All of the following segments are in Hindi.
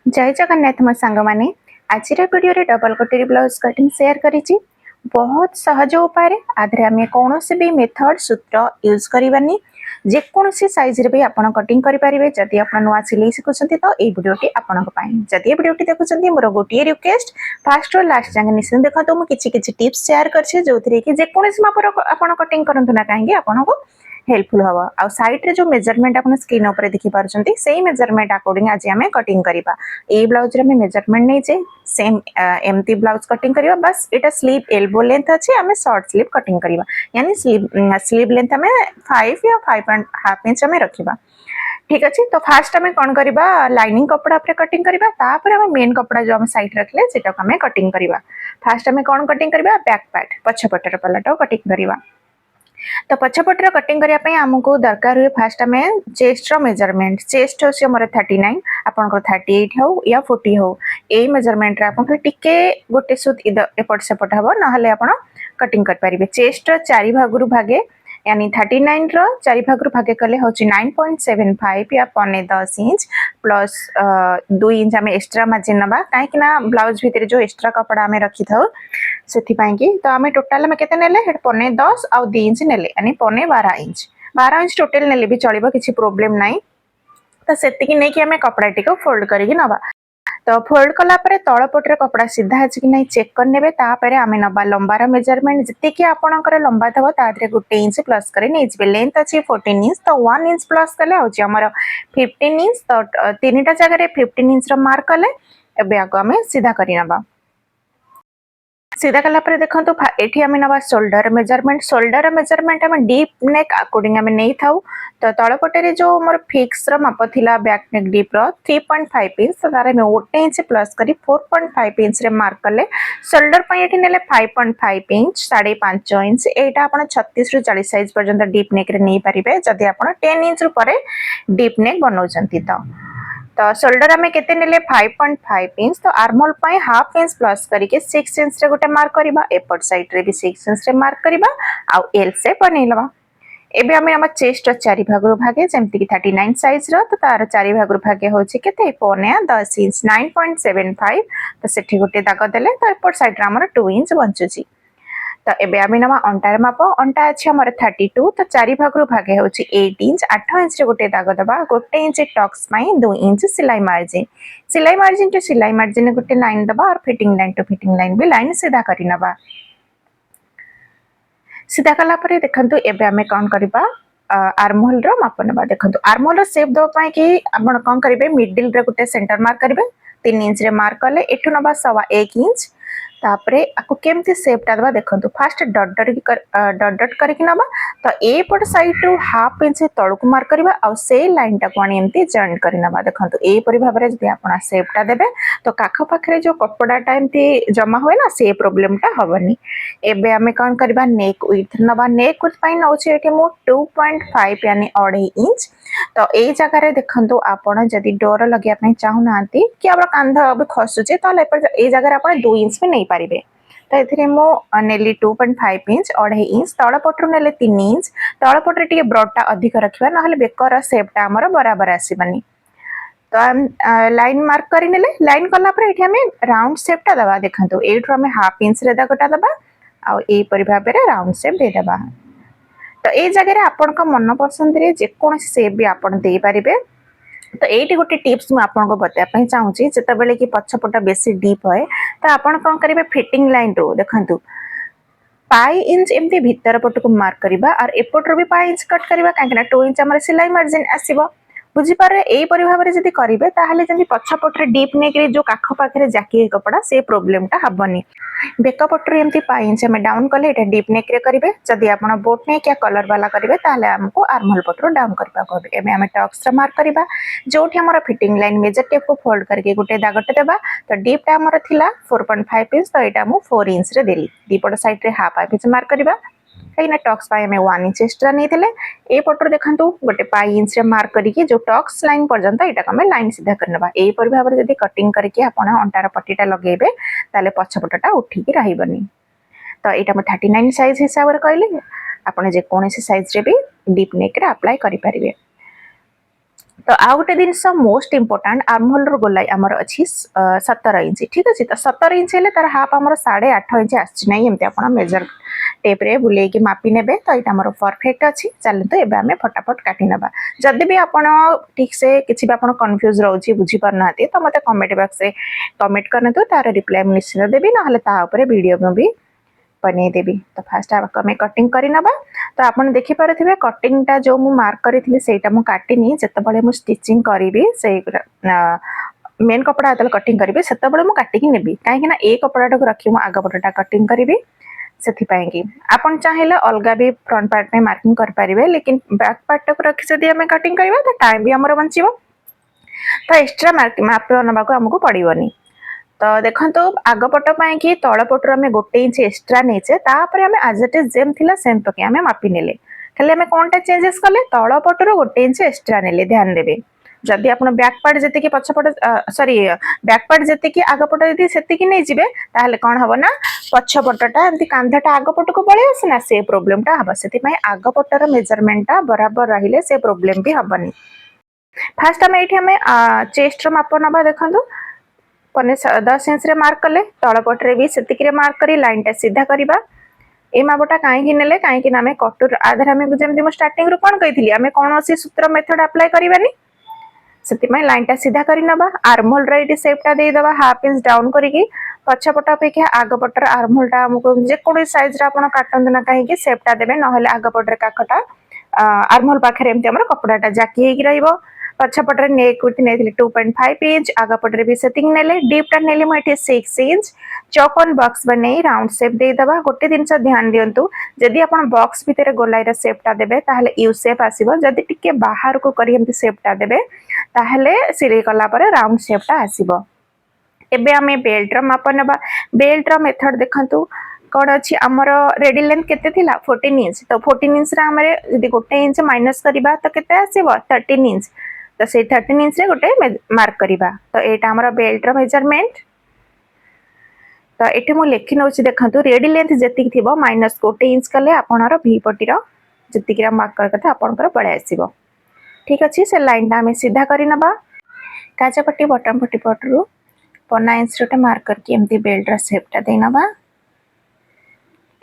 जय जगन्नाथ मो सांग माने आज वीडियो रे डबल कटोरी ब्लाउज कटिंग शेयर करिछि। बहुत सहज उपाय आधे आम कौन भी मेथड सूत्र यूज करवानी जेकोसी साइज रे भी आपण कटिंग करेंगे। जदि आप नुआ सिलाई शिखुं तो ये भिडियोटी आपड़ी भिडियोटी देखुं मोर गोटे रिक्वेस्ट फास्ट और लास्ट जाए निश्चित देखो मुझे किसी टिप्स शेयर कर जो कि जेकोसी मापर आप कटिंग करूँ ना कहीं आपको हेल्पफुल हम आ साइड रे जो मेजरमेंट आप स्क्रीन ऊपर देखि पारुछंती सेही मेजरमेंट अकॉर्डिंग आज आम कटिंग करबा। ए ब्लाउज रे मेजरमेंट नहीं चे सेम एमती ब्लाउज कटिंग करबा। बस एटा स्लीव एल्बो लेंथ अच्छे आम शॉर्ट स्लीव कटिंग करबा यानी स्लीव लेंथ आम 5 या 5.5 इंच आम रखिबा। ठीक अच्छे तो फास्ट आम कौन करबा लाइनिंग कपड़ा पर कटिंग करबा तापर आम मेन कपड़ा जो आम साइड रखले सेटा आम कटिंग करबा। फास्ट आम कौन कटिंग करबा बैक पार्ट पछपटर पलाटा कटिंग करबा। तो पछपटर कटिंग करने आमको दरकार हुए फास्ट आम चेस्ट रो मेजरमेंट चेस्ट होची हमर 39 आपनकर 38 हो या 40 हो ए मेजरमेंट रे आपन टिके गोटे सुत एपट सेपट हबो नहले आपण कटिंग कर परिबे। चेस्ट रो चारि भागरु भागे यानी 39 रो चारि भागरु भागे कले होची 9.75 या 10 इंच प्लस 2 इंच आम एक्स्ट्रा मार्जिन नबा काहे ना ब्लाउज भितर जो एक्स्ट्रा कपड़ा आम रखी थाउ से तो आम टोटाल आम केते नेले 10 आउ 2 इंच नेले यानी 12 इंच टोटल नेले भी चलिबो किछि प्रॉब्लम नाही। तो सेतिकी नै कि आम कपड़ा टिको फोल्ड करिक नबा। तो फोल्ड कला परे तळ पटरे कपड़ा सीधा अछि कि नै चेक कर नेबे। तापरे आम नबा लंबार मेजरमेंट जति कि आपणकर लंबा थबो तादरे 1 इंच प्लस करे नै जिबे। लेंथ अछि 14 इंच तो 1 इंच प्लस कले होछि हमर 15 इंच। तो तीनटा जगह रे 15 इंच रो मार्क कले एबे आगो आम सीधा करि नबा। सीधा कला पर देखो एठी आम नवा शोल्डर मेजरमेंट आम डीप नेक अकॉर्डिंग आम नहीं थाउ। तो तळपटे जो मोर फिक्स रो माप थिला बैक नेक डीप रो 3.5 इंच तो तारे में 1 इंच प्लस करी 4.5 इंच रे मार्क कले। शोल्डर पय एठी नेले 5.5 इंच 5.5 इंच एटा आपण 36 रु 40 साइज पर्यंत डीप नेक रे नहीं परिबे जदि आपण 10 इंच रु परे डीप नेक बनौचंती। तो शोल्डर आम केते नेले 5.5 इंच तो आर्महोल पय हाफ इंच प्लस करके 6 इंच रे गोटे मार्क करबा। एपट साइड रे भी 6 इंच रे मार्क करबा आ एल शेप बनेलबा। एबे आम हम चेस्ट चारि भागरु भागे जेमति कि 39 साइज रो तो तार चारि भागरु भागे होछि केते 10 इंच 9.75 तो सेठी गोटे दाग देले तो एपट साइड रे हमर 2 इंच बंचुछि। तो एबे आम नवा अंटार माप अंटा अच्छे हमर 32 तो चारि भागरु भागे होछि 8 इंच 8 इंच रे गोटे दाग दबा। 1 इंच टक्स पई 2 इंच सिलाई मार्जिन टू सिलाई मार्जिन गोटे लाइन दबा और fitting line to fitting line भी लाइन सीधा करि नबा। सीधा कला परे देखंतु एबे आमे कोन करबा आर्महोल रो माप नबा। देखंतु आर्महोल रो शेप दो पई कि आपण कोन करिवे मिडिल रे गोटे सेंटर मार्क करिवे 3 इंच रे मार्क कले एठु नबा 1.5 इंच तापरे आपको केमती शेपटा दबा। देखंतु फास्ट डॉट डॉट करके नबा तो ए पट साइड टू हाफ इंच तळकु मार्क करबा आ से लाइन टा कोन एमती जॉइंट करि नबा। देखंतु ए परि भाबरे जदि आपण शेपटा देबे तो काख पाखरे जो कपड़ाटा एमती जमा होय ना से प्रॉब्लम टा हबनी। एबे आमे कोन करबा नेक विड्थ नबा। नेक विड्थ पई नउछि एके मो 2.5 यानी 2.5 इंच। तो ए जगह रे देखंतु आपण जदि डोर लगिया पई चाहू नांती कि आबा कांध अब खसुचे तो ए जगह रे आपण 2 इंच पे नहीं पारिबे। तो एथिरे मो नेली 2.5 इंच 2.5 इंच तळ पटरु नेले 3 इंच तळ पटरे टिके ब्रॉडटा अधिक रखिबा नहले बेकर शेपटा हमर बराबर आसीबनी। तो लाइन मार्क करि नेले लाइन कला पर एठी हमें राउंड शेपटा दबा। देखंतु एठु हमें हाफ इंच रे दागटा दबा आ ए परि भाबरे राउंड शेप दे दबा। तो ए जगह रे आपन का मन पसंद रे जे कोन शेप भी आपन दे पारिबे। तो एटी गोटे टिप्स मु आपनको बताया पई चाहूची जते बेले कि पछपटा बेसी डीप होय तो आपन कोन करिवे फिटिंग लाइन रो देखंतु पाई इंच एमती भीतर पटको मार्क करबा और एपट रो भी पाई इंच कट करबा काकना 2 इंच हमर सिलाई मार्जिन आसीबो। बुझी पारे एई परि भाबरे जदि करिवे ताहाले जदि पछपटरे डीप नेक रे जो काख पाखरे जाकी कपड़ा से प्रॉब्लम टा हबनी। बेक पटरे एमती पाई इंच हम डाउन कले एटा डीप नेक रे करिवे। जदि आपण बोट नेक या कलर वाला करिवे ताहाले हमको आर्महोल पटरो डाउन करबा कहबे। एमे हम टक्स रे मार्क करबा जोठी हमर फिटिंग लाइन मेजर टेप को फोल्ड करके गोटे दागटे देबा। तो डीप टा हमर थिला 4.5 इंच तो एटा मु 4 इंच रे देली। दीपट साइड रे हाफ इंच मार्क करबा कहीं टक्स पाई हमें 1 इंच एक्स्ट्रा नहीं थे। ए पटर देखंतु गोटे पाई इंच रे मार्क करके जो टक्स लाइन पर्यंत एटा हमें लाइन सीधा करनबा। ए परि भाबरे जदि कटिंग करके आपण अंटार पट्टीटा लगेबे ताले पछपटटा उठिकी रहिबनी। तो एटा म 39 साइज हिसाब रे कहले आपण जे कोनसी साइज रे भी डीप नेक रे अप्लाई करि परिबे। तो आउ गोटे जिनस मोस्ट इंपोर्टाट आर्महोल गोलाई आमर अच्छी 17 इंच ठीक अच्छे तो 17 इंच है तार हाफ आम 8.5 इंच आसना एमती आप मेजर टेप रे बुले मापी ने तो यहाँ आम परफेक्ट अच्छी चलते एवं आम फटाफट काटी ना जदि भी आप ठीक से किसी भी आप कन्फ्यूज रोचे बुझीपार तो मत कमेंट बॉक्स में कमेंट करते तार रिप्लाई निश्चित देवी ना वीडियो में भी बनईदेवी तो फास्ट आम कटिंग करना तो आप देखिपे कटिंग टा जो मु मार्क करी से काटिनी जिते मुझे स्टिचिंग करी से मेन कपड़ा जो कटिंग करी से काटिकी नेबी कहीं ए कपड़ा को रखी आग पटटा कटिंग करी से आपन चाहिए अलग भी फ्रंट पार्ट में मार्किंग करें लेकिन बैक पार्ट को रखी जब आम कटिंग करवा तो टाइम भी आमर बचो तो एक्सट्रा माप नाक आमको पड़ोनी तो देखो आगपट कि तलपटर आम गोटे इंच एक्सट्रा नहींचे आम आज इट इज जेम थिला सेम पके आम मापी नेले खाली आम कौनटा चेंजेस कले तलपटर गोटे इंच एक्सट्रा नेले ध्यान देवे जदि आप बैक पार्ट जी पछपट सॉरी बैक पार्ट जी आगपट जी से नहीं जी ताहले कौन हम ना पछपटा एमती कांधाटा आगपट को पलि आसना से प्रोब्लेमटा हम से आगपटर मेजरमेंटा बराबर रहिले से प्रोब्लेम भी हेनी फास्ट आम ये चेस्ट माप ना देखो 10 इंच रे मार्क कले तलपटे भी से मार्क कर लाइन टा सीधा करवा ए मापटा कहीं ने कहीं आम कटुर आधार आम जमी स्टार्टिंग रू कौन कही आम कौन सूत्र मेथड अप्लाई करवानी से लाइन टा सीधा करनबा आर्महोल रे सेपटा देदेबा हाफ इंच डाउन करके पछपट अपेक्षा आगपटर आर्महोल टा आमको जेको साइज काटते ना कहीं सेपटा देवे ना आगपटर काखटा आर्महोल पाखे एमती कपड़ाटा जाकी हो पछपटे नेक विथ नहीं 2.5 इंच आगपटे भी सेटिंग नेले डीपटा नेली मुझे 6 इंच चौकोन बॉक्स बने राउंड शेप देदेबा गोटे जिन ध्यान दिंतु जदि आप बॉक्स भितर गोलाई शेपटा देवे ताहले यू शेप आसीबो जदि टिके बाहर को करी एमती शेपटा देवे ताहले सिलाई कला परे राउंड शेपटा आसीबो एबे आमे बेल्ट रो माप नेबा बेल्ट रो मेथड देखंतु कौन अच्छी आमर रेडी लेंथ केते थिला 14 इंच तो 14 इंच रे हमरे जदि गोटे इंच माइनस करबा तो केते आसीबो 13 इंच तो से 13 इंच रे गोटे मार्क करवा तो एटा हमर बेल्ट रो मेजरमेंट तो ये मुझे लिखि नौ देखो रेडी लेंथ जी थी माइनस गोटे इंच कले आपणर भी पटीर जी मार्क करते आपंकर पलि आसो ठीक अच्छे से लाइन टा आम सीधा करनबा काज पट्टी बटम पट्टी पटरू 15 इंच रोटे मार्क करके एमती बेल्ट शेपटा देनबा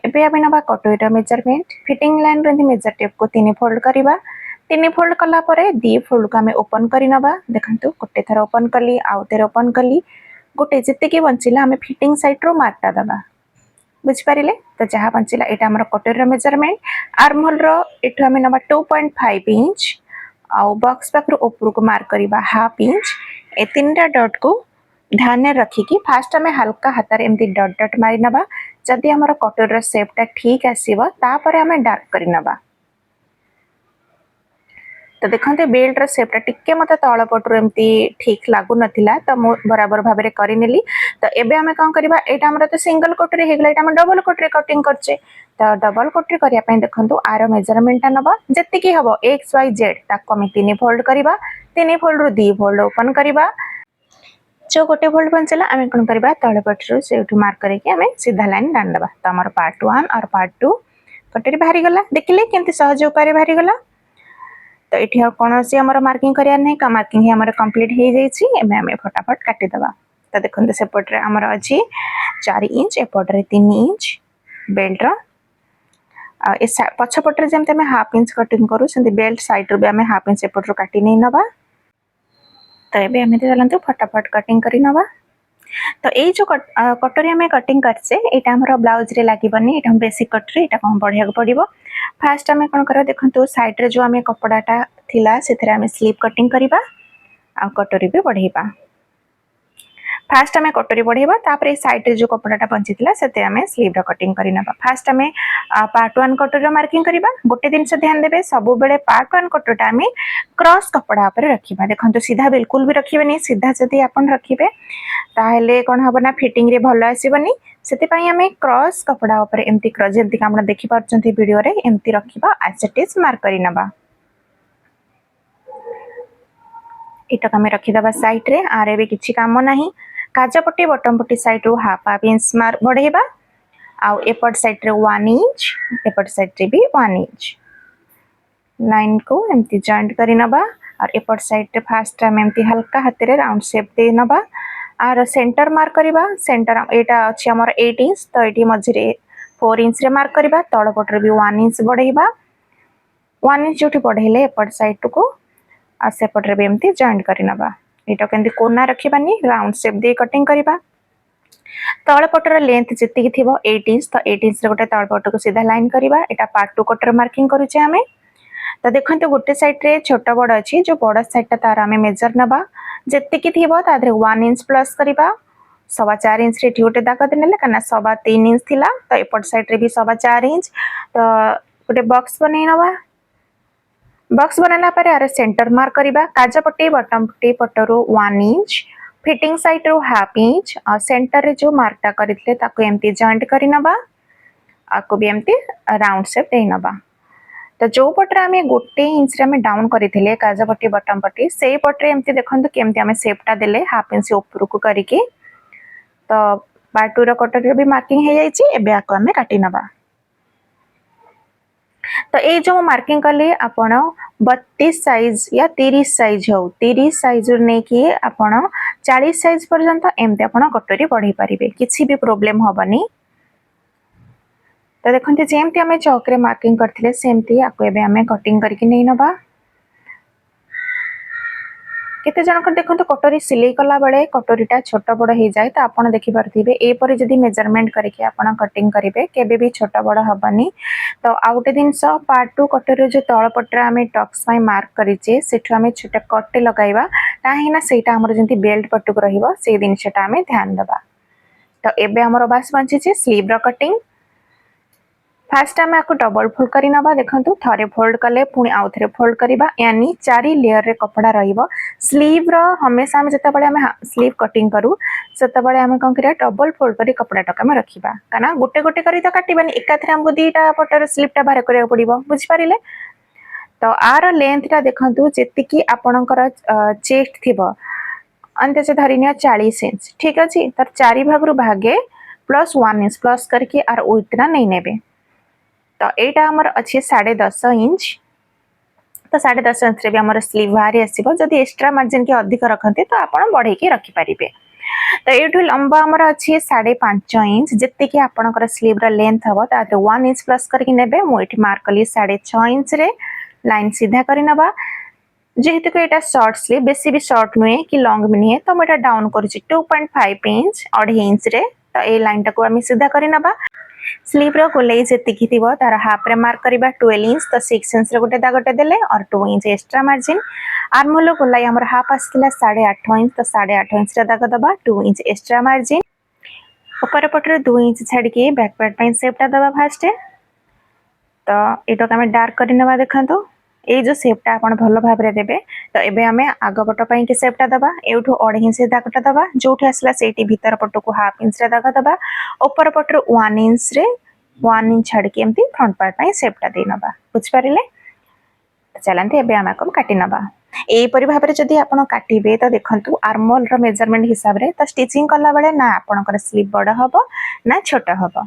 एबे आम नबा कटोरी मेजरमेंट फिटिंग लाइन रो मेजर टेप को 3 फोल्ड करवा 3 फोल्ड कला परे 2 फोल्ड को आम ओपन करनबा देखंतु गोटे थर ओपन कली आउ थे ओपन कली गोटे जितकी बंचला आम फिटिंग साइड रो मार्कटा दबा बुझिपारे तो जहाँ बंचला यहाँ आम कटोरी मेजरमेंट आर्महोल रो आम नबा 2.5 इंच आउ बॉक्स पाखर ऊपर को मार्क करवा हाफ इंच ए 3टा डॉट को ध्यान रखिकी फास्ट आम हल्का हाथ एमती डट डट मारी नबा जदि आमर कटोरी शेपटा ठीक आसीबो तापर आम डार्क करनबा तो देखते बेल्ट शेपटा टिके मत तल पटू एमती ठीक लगु नथिला तो मु बराबर भाव में करनेली तो एबे आमे कौन करबा एटा हमर तो सिंगल कोटरी हे गला एटा हम डबल कोटरी कटिंग करचे तो डबल कोटरी करिया पई देखंतु आरो मेजरमेंट नबा जत्तिकी हबो एक्स वाई जेड ताको हम 3 फोल्ड करबा 3 फोल्ड रो 2 फोल्ड ओपन करबा जो गोटे फोल्ड बंचला आम कौन करबा तले पटरू से मार्क करके आम सीधा लाइन डान दबा तो हमर पार्ट 1 और पार्ट 2 कटरी बाहरी गला देखिले केमती सहज उपाय बाहरी गला तो ये कौन सी आम मार्किंग करार नहीं का मार्किंग आम कम्प्लीट हो जाए आम फटाफट काटिदेवा तो देखते सेपटे आमर अच्छी 4 इंच एपटे 3 इंच बेल्ट पछपटे जमी आम हाफ इंच कटिंग करूँ से बेल्ट सैड्रु भी आम हाफ इंच एपटू काटी नहीं नवा तो ये आम चलते फटाफट कटिंग कर नवा तो ये जो कटोरी आम कटिंग करचे यहाँ आम ब्लाउज रे लगभग ये बेसिक कटोरी यहाँ कौन बढ़िया पड़ो फास्ट आम कौन कर देखो साइड रे जो आम कपड़ाटा थिला से स्लीव कटिंग करवा आ कटोरी भी बढ़ेबा फास्ट आम कटोरी बढ़ेबा तापर साइड रे जो कपड़ाटा बंची से आम स्लीव कटिंग करना फास्ट आम पार्ट 1 कटोरी मार्किंग करवा गोटे दिन ध्यान देवे सब बेले पार्ट 1 कटोरीटा आम क्रॉस कपड़ा पर रखा देखो सीधा बिल्कुल भी रखिए सीधा जदि आप रखिए ताहले कौन हम ना फिटिंग रे भल आसबनी से आम क्रॉस कपड़ा उपर एमती जमी आप देखिपुंट वीडियो रे एमती रखा एज इट इज मार्क करनबा इटा आम रखीदबा साइड रे आरे भी किसी काम नहीं काजपट्टी बटम पट्टी साइड रू हाफ इंच मार्क बढ़ेबा आउ एपट साइड रे 1 इंच एपट साइड रे भी 1 इंच लाइन को एमती जॉइंट करनबा और एपट साइड रे फास्ट आम एमती हल्का हाथ रे राउंड शेप दे नबा आर सेंटर मार्क करबा सेंटर एटा अछि हमर 8 इंच तो एटी मझिरे 4 इंच रे मार्क करबा तळ पटरे भी 1 इंच बढ़ेबा 1 इंच जोठी बढ़ेले एपट साइड को आ सेपटरे भी एमती जॉइंट करि नबा एटा केंती कोना रखिबानी राउंड शेप दे कटिंग करबा तळ पटर लेंथ जति की थिबो 8 इंच तो 8 इंच रे गोटे तळ पट को सीधा लाइन करबा एटा पार्ट 2 कटर मार्किंग करूचे हमें तो देखंतु गोटे साइड रे छोट बड़ अछि जो बड़ साइड तार हमें मेजर नबा जति की थिबो तादरे 1 इंच प्लस करबा 4.5 इंच रे गोटे दाग देनेले कना 3.5 इंच थिला तो एपट साइड रे भी 4.5 इंच तो गोटे बॉक्स बनै नबा बॉक्स बनाला पर आर सेंटर मार्क करबा काजा पट्टी बॉटम पट्टी पटरो 1 इंच फिटिंग साइड रो हाफ इंच और सेंटर रे जो मार्कटा करितले ताको एमती जॉइंट करि नबा आको भी एमती राउंड शेप दे नबा तो जो पटरे आमे गोटे इंच रे आमे डाउन करिथिले काजा पट्टी बॉटम पट्टी सेही पटरे एमती देखंतु केमती आमे शेपटा देले हाफ इंच ऊपर को करिके तो पार्ट 2 रो कटर रे भी मार्किंग हे जाईची एबे आको आमे काटी नबा तो ये जो मार्किंग कले आपण 32 साइज या 30 साइज हो 30 साइज ने कि आपण 40 साइज पर्यंत एमते आपण कटोरी बढ़ाई पारिबे किछि भी प्रॉब्लम होबनी तो देखंते जेमती हमें चौक रे मार्किंग करथिले सेमती आको एबे हमें कटिंग करके नै नबा केते जन को देखंतु कटोरी सिलाई कला बेले कटोरीटा छोट बड़ हो जाए तो आपण देखि परथिबे ए परे जदी मेजरमेंट करके आपण कटिंग करिवे केबे भी छोट बड़ हबनी तो आउटे दिनस पार्ट 2 कटोरी जो तळ पटरा हमें टक्स पाई मार्क करिचे सेठु हमें छोटा कट लगाइबा काहेना सेटा हमर जंती बेल्ट पट्टू को रहिबो से दिन सेटा हमें ध्यान देबा तो एबे हमर बास बंचीचे स्लीव रो कटिंग फास्ट आमे आको डबल फोल्ड करी नबा देखंतु थरे फोल्ड कले पुनी आउ थरे फोल्ड करबा यानी 4 लेयर रे कपड़ा रहिबो स्लीव रो हमेशा हम जता बळे हम स्लीव कटिंग करू सता बळे हम कोन करिया डबल फोल्ड करी कपड़ा टका में रखिबा काना गोटे गोटे करी तो काटिबानी एका थरे हमको दीटा पटर स्लीव टा बाहर करिया पड़िबो बुझ पारिले तो आर लेंथ टा देखंतु जेति की आपनकर चेस्ट थिबो अंते से धरिनिया 40 इंच ठीक अछि तर 4 भाग रु भागे प्लस 1 इंच प्लस करके आर उतना नहीं नेबे तो एटा हमर अछि 10.5 इंच तो 10.5 इंच रे भी हमर स्लीव बाहरी आसीबो जदी एक्स्ट्रा मार्जिन के अधिक रखंते तो आपण बढ़े के रखि परिबे तो एठु लंबा हमर अछि 5.5 इंच जत्ते कि आपनकर स्लीव रा लेंथ हबो ताते 1 इंच प्लस करके नेबे मु एठी मार्क कली 6.5 इंच रे लाइन सीधा करि नबा जेहेतु एटा शॉर्ट स्लीव बेसी भी शॉर्ट नुए कि लॉन्ग भी नहीं तो मेटा डाउन करूची 2.5 इंच 2.5 इंच रे तो ए लाइन टाको आमी सीधा करि नबा स्लीव रो गोलाई जेति की थिबो तार हाफ रे मार्क करबा 12 इंच तो 6 इंच रे गोटे दागटे देले और 2 इंच एक्स्ट्रा मार्जिन आर्महोल गोलाई हमर हाफ आसला 8.5 इंच तो 8.5 इंच रे दाग दबा 2 इंच एक्स्ट्रा मार्जिन ऊपर पटरे 2 इंच छाड़ के बैक पार्ट पे शेपटा दबा फास्ट तो एटा हम डार्क करि नबा देखंतु ए जो शेपटा आपण भलो भाव रे देबे तो एबे हमें आगो पट पई के शेपटा दबा एठो 2.5 इंच दागटा दबा जोठी आसला सेठी भीतर पट को हाफ इंच रे दाग दबा ऊपर पटर 1 इंच रे 1 इंच छाड़ के एमती फ्रंट पार्ट पई शेपटा दे नबा बुझ पारिले चलंते एबे हम को काटी नबा ए परि भाव रे जदी आपण काटिबे तो देखंतु आर्महोल रो मेजरमेंट हिसाब रे तो स्टिचिंग कला बेले ना आपनकर स्लीव बड़ हबो ना छोटा हबो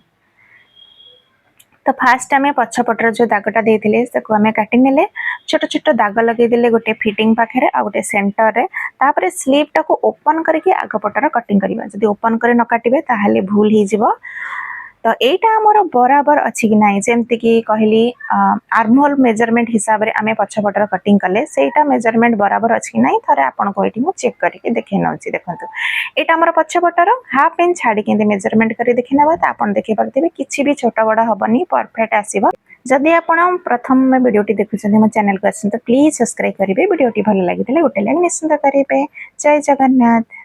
तो फास्ट आमे पछपटर जो दागटा देथिले सेको आमे काटि नेले छोट छोट दाग लगे दिले गोटे फिटिंग पाखरे आ गोटे सेंटर रे तापरे स्लीव टाको ओपन करके आग पटर कटिंग करबा जदी ओपन करे न काटिबे ताहाले भूल ही जिवो तो एटा हमर बराबर अछि कि नाही जेमति कि कहली आर्महोल मेजरमेंट हिसाब रे आमे पछपटर कटिंग कले सेटा मेजरमेंट बराबर अछि कि नाही थरे आपन कोइठी मु चेक करके देखै नउची देखंतु एटा हमर पछपटर हाफ इंच छाडी के मेजरमेंट करी देखिनबा त आपन देखि परथिबे किछि भी छोटा बड़ा हबनी परफेक्ट आसीबो जदि आपण प्रथम में वीडियोटी देखुछन हम चैनल को असन तो प्लीज सब्सक्राइब करिवे वीडियोटी भलो लागितले गोटे लाइक निश्चित करिवे जय जगन्नाथ।